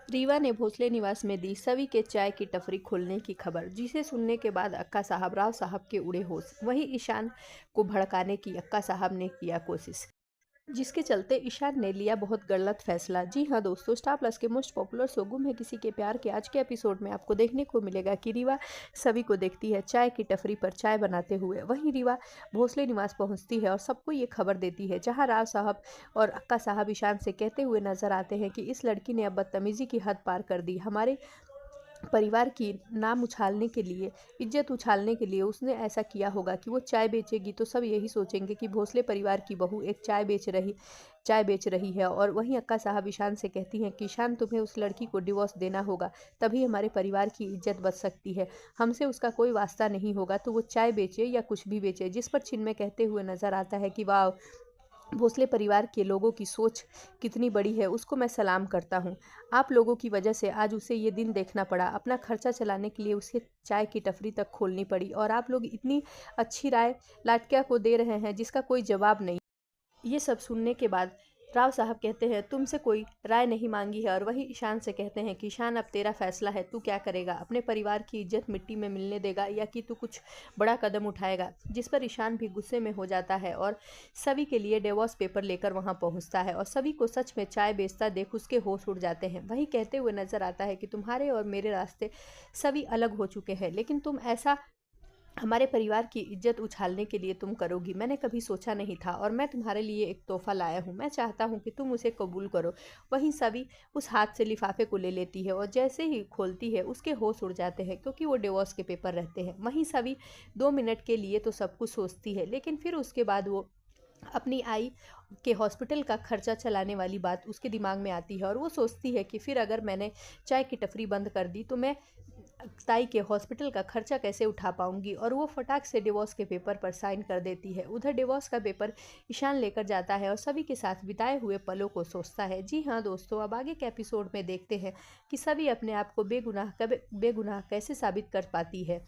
रीवा ने भोसले निवास में दी सवी के चाय की टपरी खोलने की खबर, जिसे सुनने के बाद अक्का साहब राव साहब के उड़े होश। वहीं ईशान को भड़काने की अक्का साहब ने किया कोशिश, जिसके चलते ईशान ने लिया बहुत गलत फैसला। जी हाँ दोस्तों, स्टार प्लस के मोस्ट पॉपुलर शो गुम है किसी के प्यार के आज के एपिसोड में आपको देखने को मिलेगा कि रीवा सभी को देखती है चाय की टपरी पर चाय बनाते हुए। वहीं रीवा भोसले निवास पहुंचती है और सबको ये खबर देती है, जहां राव साहब और अक्का साहब ईशान से कहते हुए नजर आते हैं कि इस लड़की ने अब बदतमीजी की हद पार कर दी। हमारे परिवार की नाम उछालने के लिए, इज्जत उछालने के लिए उसने ऐसा किया होगा कि वो चाय बेचेगी तो सब यही सोचेंगे कि भोसले परिवार की बहू एक चाय बेच रही है। और वहीं अक्का साहब ईशान से कहती हैं कि ईशान, तुम्हें उस लड़की को डिवोर्स देना होगा, तभी हमारे परिवार की इज्जत बच सकती है। हमसे उसका कोई वास्ता नहीं होगा, तो वो चाय बेचे या कुछ भी बेचे। जिस पर चिन्मय कहते हुए नजर आता है कि वाह, भोसले परिवार के लोगों की सोच कितनी बड़ी है, उसको मैं सलाम करता हूँ। आप लोगों की वजह से आज उसे ये दिन देखना पड़ा, अपना खर्चा चलाने के लिए उसे चाय की टपरी तक खोलनी पड़ी, और आप लोग इतनी अच्छी राय लाटक्या को दे रहे हैं जिसका कोई जवाब नहीं। ये सब सुनने के बाद राव साहब कहते हैं, तुमसे कोई राय नहीं मांगी है। और वही ईशान से कहते हैं कि ईशान, अब तेरा फैसला है, तू क्या करेगा? अपने परिवार की इज्जत मिट्टी में मिलने देगा या कि तू कुछ बड़ा कदम उठाएगा? जिस पर ईशान भी गुस्से में हो जाता है और सभी के लिए डिवोर्स पेपर लेकर वहां पहुंचता है, और सभी को सच में चाय बेचता देख उसके होश उड़ जाते हैं। वही कहते हुए नजर आता है कि तुम्हारे और मेरे रास्ते सभी अलग हो चुके हैं, लेकिन तुम ऐसा हमारे परिवार की इज्जत उछालने के लिए तुम करोगी, मैंने कभी सोचा नहीं था, और मैं तुम्हारे लिए एक तोहफा लाया हूँ, मैं चाहता हूँ कि तुम उसे कबूल करो। वहीं सभी उस हाथ से लिफाफे को ले लेती है, और जैसे ही खोलती है उसके होश उड़ जाते हैं, क्योंकि वो डिवोर्स के पेपर रहते हैं। वहीं सभी 2 मिनट के लिए तो सब कुछ सोचती है, लेकिन फिर उसके बाद वो अपनी आई के हॉस्पिटल का खर्चा चलाने वाली बात उसके दिमाग में आती है, और वो सोचती है कि फिर अगर मैंने चाय की टपरी बंद कर दी तो मैं ताई के हॉस्पिटल का खर्चा कैसे उठा पाऊंगी। और वो फटाक से डिवोर्स के पेपर पर साइन कर देती है। उधर डिवोर्स का पेपर ईशान लेकर जाता है और सभी के साथ बिताए हुए पलों को सोचता है। जी हाँ दोस्तों, अब आगे के एपिसोड में देखते हैं कि सभी अपने आप को बेगुनाह कैसे साबित कर पाती है।